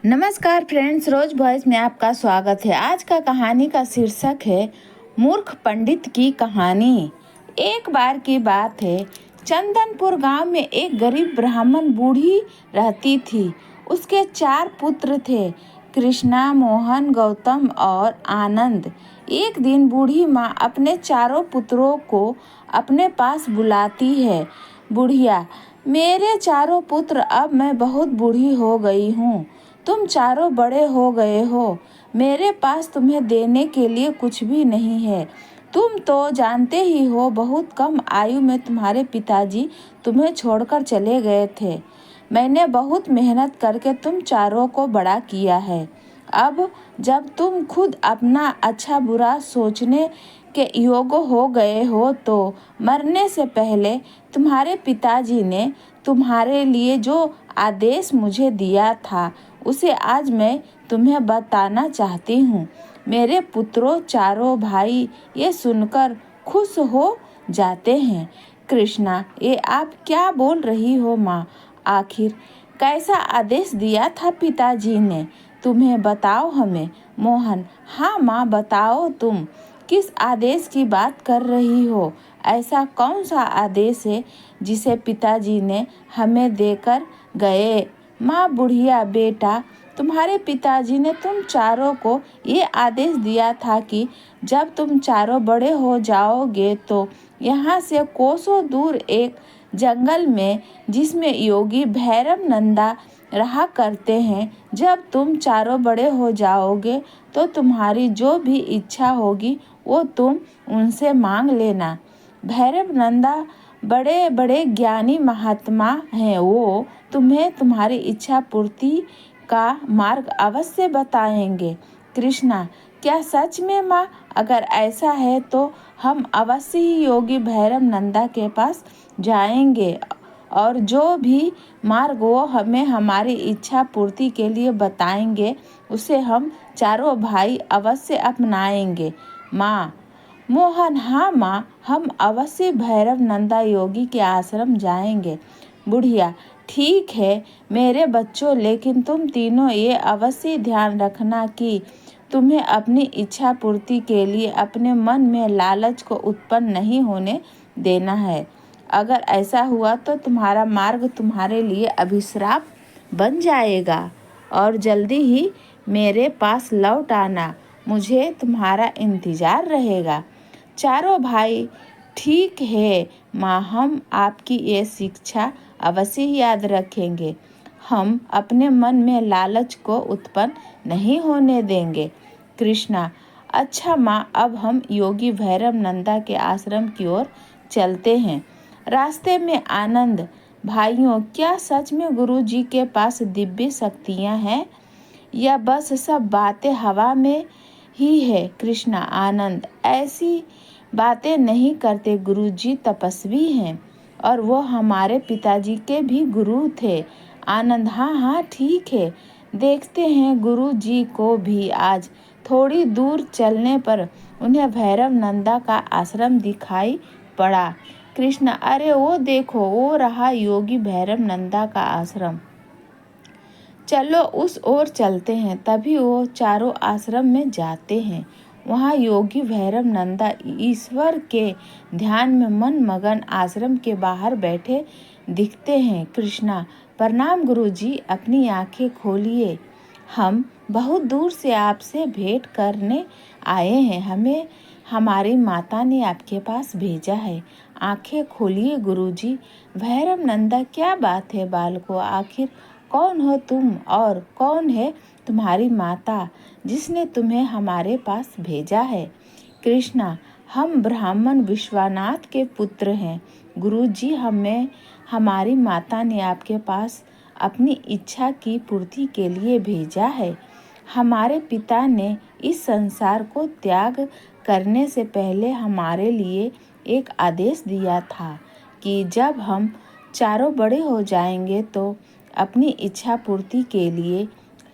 नमस्कार फ्रेंड्स, रोज वॉइस में आपका स्वागत है। आज का कहानी का शीर्षक है मूर्ख पंडित की कहानी। एक बार की बात है, चंदनपुर गांव में एक गरीब ब्राह्मण बूढ़ी रहती थी। उसके 4 पुत्र थे, कृष्णा, मोहन, गौतम और आनंद। एक दिन बूढ़ी माँ अपने चारों पुत्रों को अपने पास बुलाती है। बुढ़िया, मेरे चारों पुत्र, अब मैं बहुत बूढ़ी हो गई हूँ। तुम चारों बड़े हो गए हो। मेरे पास तुम्हें देने के लिए कुछ भी नहीं है। तुम तो जानते ही हो, बहुत कम आयु में तुम्हारे पिताजी तुम्हें छोड़कर चले गए थे। मैंने बहुत मेहनत करके तुम चारों को बड़ा किया है। अब जब तुम खुद अपना अच्छा बुरा सोचने के योग्य हो गए हो, तो मरने से पहले तुम्हारे पिताजी ने तुम्हारे लिए जो आदेश मुझे दिया था, उसे आज मैं तुम्हें बताना चाहती हूँ। मेरे पुत्रों, चारों भाई ये सुनकर खुश हो जाते हैं। कृष्णा, ये आप क्या बोल रही हो माँ? आखिर कैसा आदेश दिया था पिताजी ने तुम्हें? बताओ हमें। मोहन, हाँ माँ, बताओ तुम किस आदेश की बात कर रही हो? ऐसा कौन सा आदेश है जिसे पिताजी ने हमें देकर गए? माँ बुढ़िया, बेटा, तुम्हारे पिताजी ने तुम चारों को ये आदेश दिया था कि जब तुम चारों बड़े हो जाओगे तो यहाँ से कोसों दूर एक जंगल में, जिसमें योगी भैरव नंदा रहा करते हैं, जब तुम चारों बड़े हो जाओगे तो तुम्हारी जो भी इच्छा होगी वो तुम उनसे मांग लेना। भैरव नंदा बड़े बड़े ज्ञानी महात्मा हैं। वो तुम्हें तुम्हारी इच्छा पूर्ति का मार्ग अवश्य बताएंगे। कृष्णा, क्या सच में माँ? अगर ऐसा है तो हम अवश्य ही योगी भैरव नंदा के पास जाएंगे और जो भी मार्ग वो हमें हमारी इच्छा पूर्ति के लिए बताएंगे, उसे हम चारों भाई अवश्य अपनाएंगे। माँ मोहन, हाँ माँ, हम अवश्य भैरव नंदा योगी के आश्रम जाएंगे। बुढ़िया, ठीक है मेरे बच्चों, लेकिन तुम तीनों ये अवश्य ध्यान रखना कि तुम्हें अपनी इच्छा पूर्ति के लिए अपने मन में लालच को उत्पन्न नहीं होने देना है। अगर ऐसा हुआ तो तुम्हारा मार्ग तुम्हारे लिए अभिश्राप बन जाएगा और जल्दी ही मेरे पास लौट आना। मुझे तुम्हारा इंतजार रहेगा। चारों भाई, ठीक है माँ, हम आपकी ये शिक्षा अवश्य ही याद रखेंगे। हम अपने मन में लालच को उत्पन्न नहीं होने देंगे। कृष्णा, अच्छा माँ, अब हम योगी भैरव नंदा के आश्रम की ओर चलते हैं। रास्ते में आनंद, भाइयों, क्या सच में गुरु जी के पास दिव्य शक्तियाँ हैं या बस सब बातें हवा में ही है? कृष्णा, आनंद, ऐसी बातें नहीं करते। गुरु जी तपस्वी हैं और वो हमारे पिताजी के भी गुरु थे। आनंद, हाँ हाँ ठीक है, देखते हैं। गुरु जी को भी आज थोड़ी दूर चलने पर उन्हें भैरव नंदा का आश्रम दिखाई पड़ा। कृष्ण, अरे वो देखो, वो रहा योगी भैरव नंदा का आश्रम। चलो उस ओर चलते हैं। तभी वो चारों आश्रम में जाते हैं। वहाँ योगी भैरव नंदा ईश्वर के ध्यान में मन मगन आश्रम के बाहर बैठे दिखते हैं। कृष्णा, प्रणाम गुरुजी, अपनी आंखें खोलिए। हम बहुत दूर से आपसे भेंट करने आए हैं। हमें हमारी माता ने आपके पास भेजा है। आंखें खोलिए गुरुजी। भैरव नंदा, क्या बात है बालकों? आखिर कौन हो तुम और कौन है तुम्हारी माता जिसने तुम्हें हमारे पास भेजा है? कृष्णा, हम ब्राह्मण विश्वनाथ के पुत्र हैं। गुरुजी, हमें हमारी माता ने आपके पास अपनी इच्छा की पूर्ति के लिए भेजा है। हमारे पिता ने इस संसार को त्याग करने से पहले हमारे लिए एक आदेश दिया था कि जब हम चारों बड़े हो जाएंगे तो अपनी इच्छा पूर्ति के लिए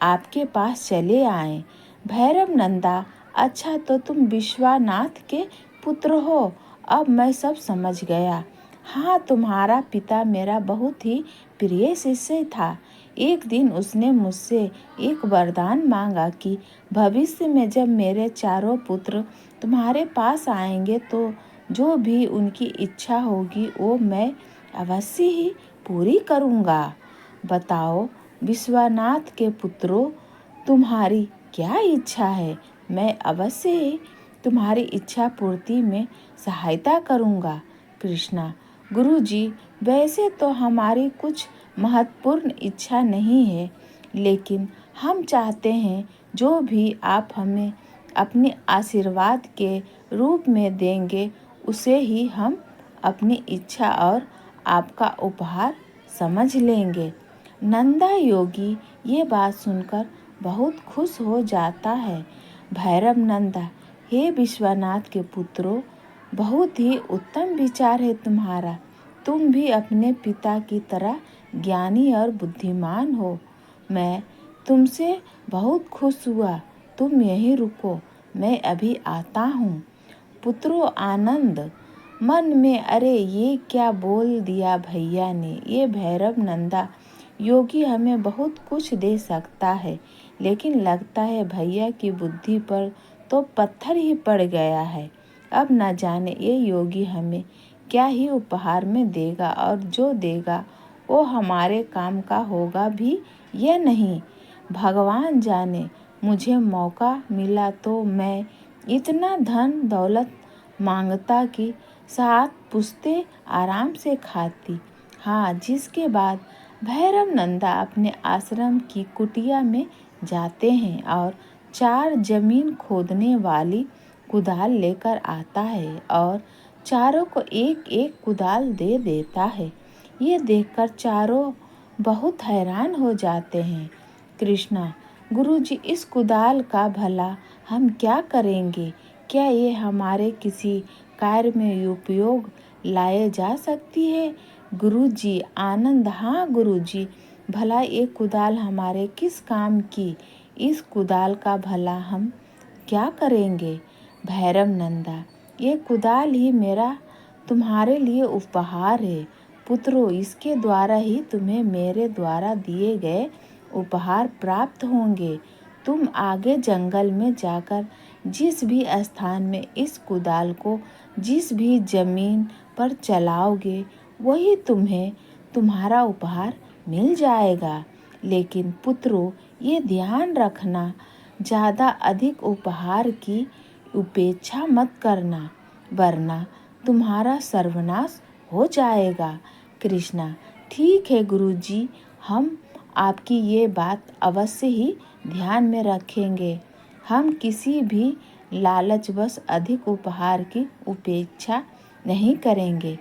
आपके पास चले आएं। भैरव नंदा, अच्छा तो तुम विश्वनाथ के पुत्र हो। अब मैं सब समझ गया। हाँ, तुम्हारा पिता मेरा बहुत ही प्रिय शिष्य था। एक दिन उसने मुझसे एक वरदान मांगा कि भविष्य में जब मेरे चारों पुत्र तुम्हारे पास आएंगे तो जो भी उनकी इच्छा होगी वो मैं अवश्य ही पूरी करूँगा। बताओ विश्वनाथ के पुत्रों, तुम्हारी क्या इच्छा है? मैं अवश्य ही तुम्हारी इच्छा पूर्ति में सहायता करूँगा। कृष्णा, गुरुजी, वैसे तो हमारी कुछ महत्वपूर्ण इच्छा नहीं है, लेकिन हम चाहते हैं जो भी आप हमें अपने आशीर्वाद के रूप में देंगे उसे ही हम अपनी इच्छा और आपका उपहार समझ लेंगे। नंदा योगी ये बात सुनकर बहुत खुश हो जाता है। भैरव नंदा, हे विश्वनाथ के पुत्रों, बहुत ही उत्तम विचार है तुम्हारा। तुम भी अपने पिता की तरह ज्ञानी और बुद्धिमान हो। मैं तुमसे बहुत खुश हुआ। तुम यहीं रुको, मैं अभी आता हूँ। पुत्रों आनंद मन में, अरे ये क्या बोल दिया भैया ने। ये भैरव नंदा योगी हमें बहुत कुछ दे सकता है, लेकिन लगता है भैया की बुद्धि पर तो पत्थर ही पड़ गया है। अब न जाने ये योगी हमें क्या ही उपहार में देगा, और जो देगा वो हमारे काम का होगा भी या नहीं। भगवान जाने, मुझे मौका मिला तो मैं इतना धन दौलत मांगता कि 7 पुश्ते आराम से खाती। हाँ, जिसके बाद भैरव नंदा अपने आश्रम की कुटिया में जाते हैं और 4 जमीन खोदने वाली कुदाल लेकर आता है और चारों को एक एक कुदाल दे देता है। ये देखकर चारों बहुत हैरान हो जाते हैं। कृष्णा, गुरुजी, इस कुदाल का भला हम क्या करेंगे? क्या ये हमारे किसी कार्य में उपयोग लाए जा सकती है? गुरुजी आनंद, हाँ गुरुजी, भला ये कुदाल हमारे किस काम की? इस कुदाल का भला हम क्या करेंगे? भैरव नंदा, ये कुदाल ही मेरा तुम्हारे लिए उपहार है। पुत्रों, इसके द्वारा ही तुम्हें मेरे द्वारा दिए गए उपहार प्राप्त होंगे। तुम आगे जंगल में जाकर जिस भी स्थान में इस कुदाल को जिस भी जमीन पर चलाओगे वही तुम्हें तुम्हारा उपहार मिल जाएगा। लेकिन पुत्रों, ये ध्यान रखना, ज़्यादा अधिक उपहार की उपेक्षा मत करना, वरना तुम्हारा सर्वनाश हो जाएगा। कृष्णा, ठीक है गुरुजी, हम आपकी ये बात अवश्य ही ध्यान में रखेंगे। हम किसी भी लालचवश अधिक उपहार की उपेक्षा नहीं करेंगे।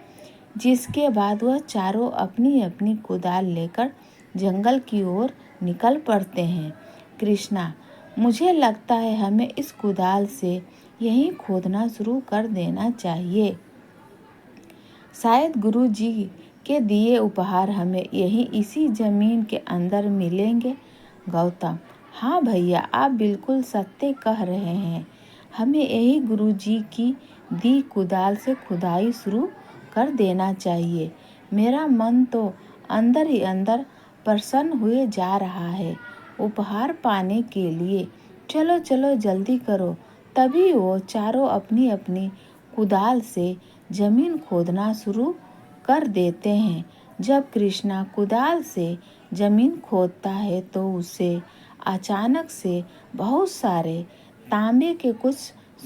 जिसके बाद वह चारों अपनी अपनी कुदाल लेकर जंगल की ओर निकल पड़ते हैं। कृष्णा, मुझे लगता है हमें इस कुदाल से यहीं खोदना शुरू कर देना चाहिए। शायद गुरुजी के दिए उपहार हमें यहीं इसी जमीन के अंदर मिलेंगे। गौतम, हाँ भैया, आप बिल्कुल सत्य कह रहे हैं। हमें यही गुरुजी की दी कुदाल से खुदाई शुरू कर देना चाहिए। मेरा मन तो अंदर ही अंदर प्रसन्न हुए जा रहा है उपहार पाने के लिए। चलो चलो जल्दी करो। तभी वो चारों अपनी अपनी कुदाल से जमीन खोदना शुरू कर देते हैं। जब कृष्णा कुदाल से जमीन खोदता है तो उसे अचानक से बहुत सारे तांबे के कुछ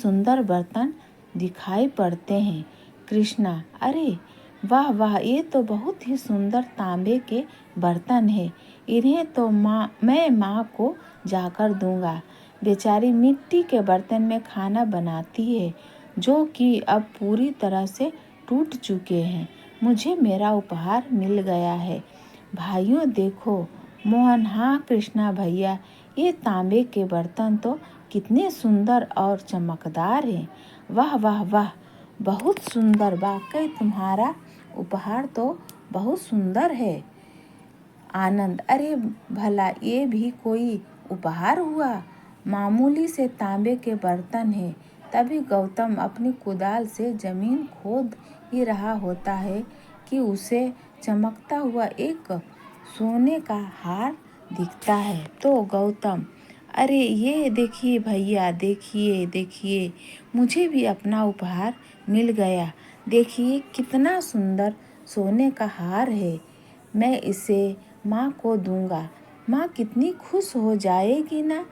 सुंदर बर्तन दिखाई पड़ते हैं। कृष्णा, अरे वाह वाह, ये तो बहुत ही सुंदर तांबे के बर्तन है। इन्हें तो मैं माँ को जाकर दूंगा। बेचारी मिट्टी के बर्तन में खाना बनाती है जो कि अब पूरी तरह से टूट चुके हैं। मुझे मेरा उपहार मिल गया है। भाइयों देखो, मोहन, हाँ कृष्णा भैया, ये तांबे के बर्तन तो कितने सुंदर और चमकदार हैं। वाह वाह वाह, बहुत सुंदर, वाकई तुम्हारा उपहार तो बहुत सुंदर है। आनंद, अरे भला ये भी कोई उपहार हुआ? मामूली से तांबे के बर्तन है। तभी गौतम अपनी कुदाल से जमीन खोद ही रहा होता है कि उसे चमकता हुआ एक सोने का हार दिखता है। तो गौतम, अरे ये देखिए भैया, देखिए देखिए, मुझे भी अपना उपहार मिल गया। देखिए कितना सुंदर सोने का हार है। मैं इसे माँ को दूंगा। माँ कितनी खुश हो जाएगी ना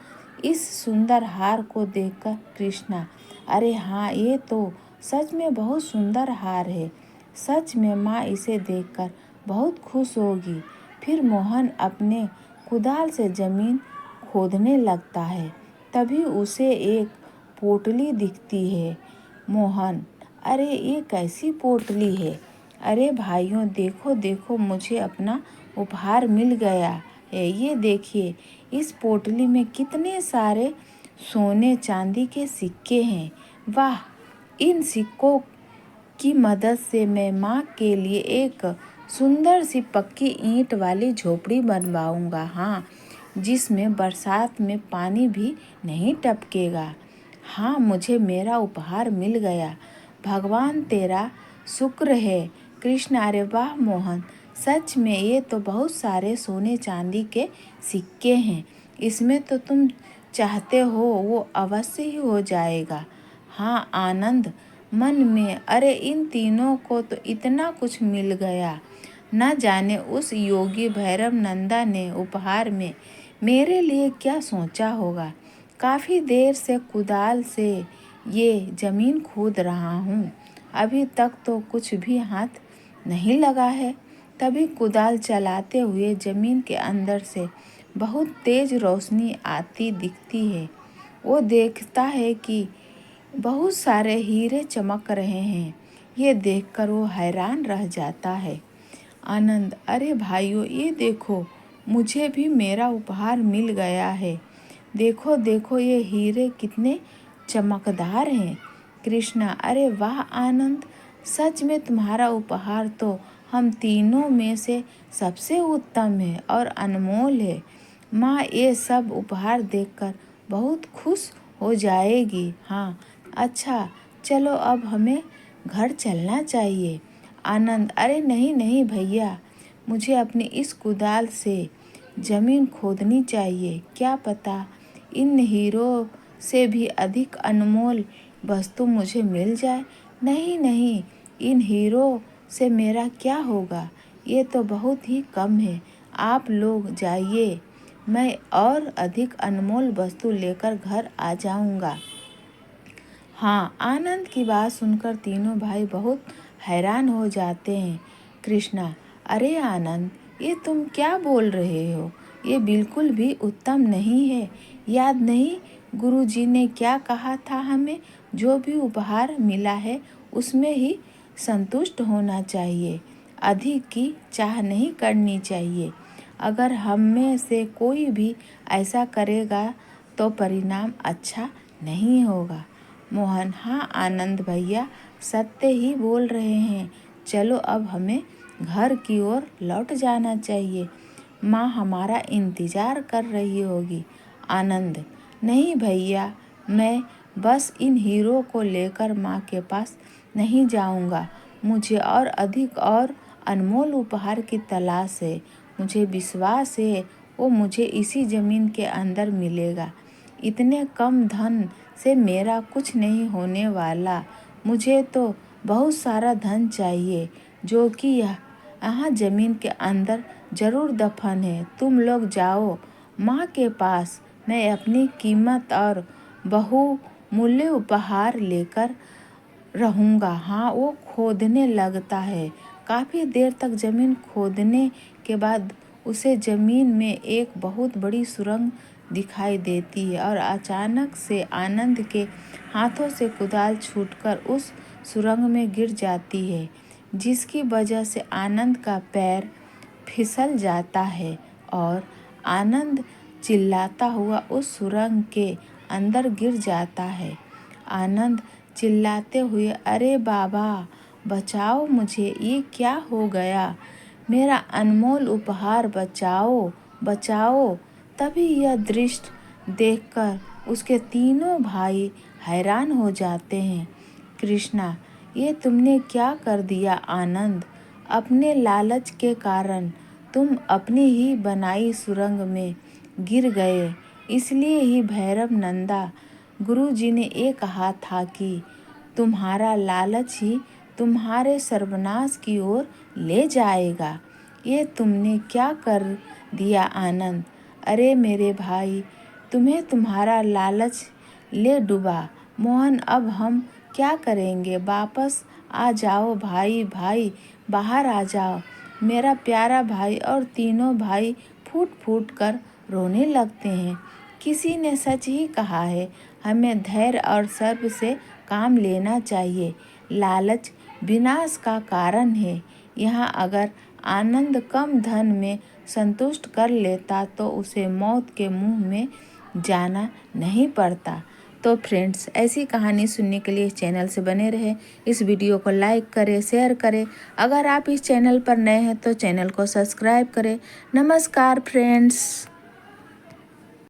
इस सुंदर हार को देखकर। कृष्णा, अरे हाँ, ये तो सच में बहुत सुंदर हार है। सच में माँ इसे देखकर बहुत खुश होगी। फिर मोहन अपने कुदाल से जमीन खोदने लगता है। तभी उसे एक पोटली दिखती है। मोहन, अरे ये कैसी पोटली है? अरे भाइयों, देखो देखो, मुझे अपना उपहार मिल गया है। ये देखिए, इस पोटली में कितने सारे सोने चांदी के सिक्के हैं। वाह, इन सिक्कों की मदद से मैं माँ के लिए एक सुंदर सी पक्की ईंट वाली झोपड़ी बनवाऊंगा। हाँ, जिसमें बरसात में पानी भी नहीं टपकेगा। हाँ, मुझे मेरा उपहार मिल गया। भगवान तेरा शुक्र है। कृष्ण, अरे वाह मोहन, सच में ये तो बहुत सारे सोने चांदी के सिक्के हैं। इसमें तो तुम चाहते हो वो अवश्य ही हो जाएगा। हाँ, आनंद मन में, अरे इन तीनों को तो इतना कुछ मिल गया। न जाने उस योगी भैरव नंदा ने उपहार में मेरे लिए क्या सोचा होगा। काफ़ी देर से कुदाल से ये ज़मीन खोद रहा हूँ, अभी तक तो कुछ भी हाथ नहीं लगा है। तभी कुदाल चलाते हुए ज़मीन के अंदर से बहुत तेज रोशनी आती दिखती है। वो देखता है कि बहुत सारे हीरे चमक रहे हैं। ये देखकर वो हैरान रह जाता है। आनंद, अरे भाइयों, ये देखो, मुझे भी मेरा उपहार मिल गया है। देखो देखो, ये हीरे कितने चमकदार हैं। कृष्णा, अरे वाह आनंद, सच में तुम्हारा उपहार तो हम तीनों में से सबसे उत्तम है और अनमोल है। माँ ये सब उपहार देखकर बहुत खुश हो जाएगी। हाँ, अच्छा, चलो अब हमें घर चलना चाहिए। आनंद, अरे नहीं नहीं भैया, मुझे अपनी इस कुदाल से ज़मीन खोदनी चाहिए। क्या पता इन हीरों से भी अधिक अनमोल वस्तु मुझे मिल जाए। नहीं नहीं, इन हीरों से मेरा क्या होगा, ये तो बहुत ही कम है। आप लोग जाइए, मैं और अधिक अनमोल वस्तु लेकर घर आ जाऊंगा। हाँ, आनंद की बात सुनकर तीनों भाई बहुत हैरान हो जाते हैं। कृष्णा, अरे आनंद, ये तुम क्या बोल रहे हो? ये बिल्कुल भी उत्तम नहीं है। याद नहीं गुरुजी ने क्या कहा था हमें? जो भी उपहार मिला है उसमें ही संतुष्ट होना चाहिए। अधिक की चाह नहीं करनी चाहिए। अगर हम में से कोई भी ऐसा करेगा तो परिणाम अच्छा नहीं होगा। मोहन, हाँ आनंद भैया सत्य ही बोल रहे हैं। चलो अब हमें घर की ओर लौट जाना चाहिए। माँ हमारा इंतज़ार कर रही होगी। आनंद, नहीं भैया, मैं बस इन हीरो को लेकर माँ के पास नहीं जाऊँगा। मुझे और अधिक और अनमोल उपहार की तलाश है। मुझे विश्वास है वो मुझे इसी ज़मीन के अंदर मिलेगा। इतने कम धन से मेरा कुछ नहीं होने वाला। मुझे तो बहुत सारा धन चाहिए जो कि यहाँ ज़मीन के अंदर ज़रूर दफन है। तुम लोग जाओ माँ के पास, मैं अपनी कीमत और बहुमूल्य उपहार लेकर रहूँगा। हाँ, वो खोदने लगता है। काफ़ी देर तक ज़मीन खोदने के बाद उसे ज़मीन में एक बहुत बड़ी सुरंग दिखाई देती है और अचानक से आनंद के हाथों से कुदाल छूटकर उस सुरंग में गिर जाती है, जिसकी वजह से आनंद का पैर फिसल जाता है और आनंद चिल्लाता हुआ उस सुरंग के अंदर गिर जाता है। आनंद चिल्लाते हुए, अरे बाबा बचाओ मुझे, ये क्या हो गया? मेरा अनमोल उपहार बचाओ बचाओ। तभी यह दृश्य देखकर उसके तीनों भाई हैरान हो जाते हैं। कृष्णा, ये तुमने क्या कर दिया आनंद? अपने लालच के कारण तुम अपनी ही बनाई सुरंग में गिर गए। इसलिए ही भैरव नंदा गुरुजी ने ये कहा था कि तुम्हारा लालच ही तुम्हारे सर्वनाश की ओर ले जाएगा। ये तुमने क्या कर दिया आनंद? अरे मेरे भाई, तुम्हें तुम्हारा लालच ले डूबा। मोहन, अब हम क्या करेंगे? वापस आ जाओ भाई, भाई बाहर आ जाओ। मेरा प्यारा भाई। और तीनों भाई फूट फूट कर रोने लगते हैं। किसी ने सच ही कहा है, हमें धैर्य और सब्र से काम लेना चाहिए। लालच विनाश का कारण है। यहाँ अगर आनंद कम धन में संतुष्ट कर लेता तो उसे मौत के मुंह में जाना नहीं पड़ता। तो फ्रेंड्स, ऐसी कहानी सुनने के लिए इस चैनल से बने रहें। इस वीडियो को लाइक करें, शेयर करें। अगर आप इस चैनल पर नए हैं तो चैनल को सब्सक्राइब करें। नमस्कार फ्रेंड्स।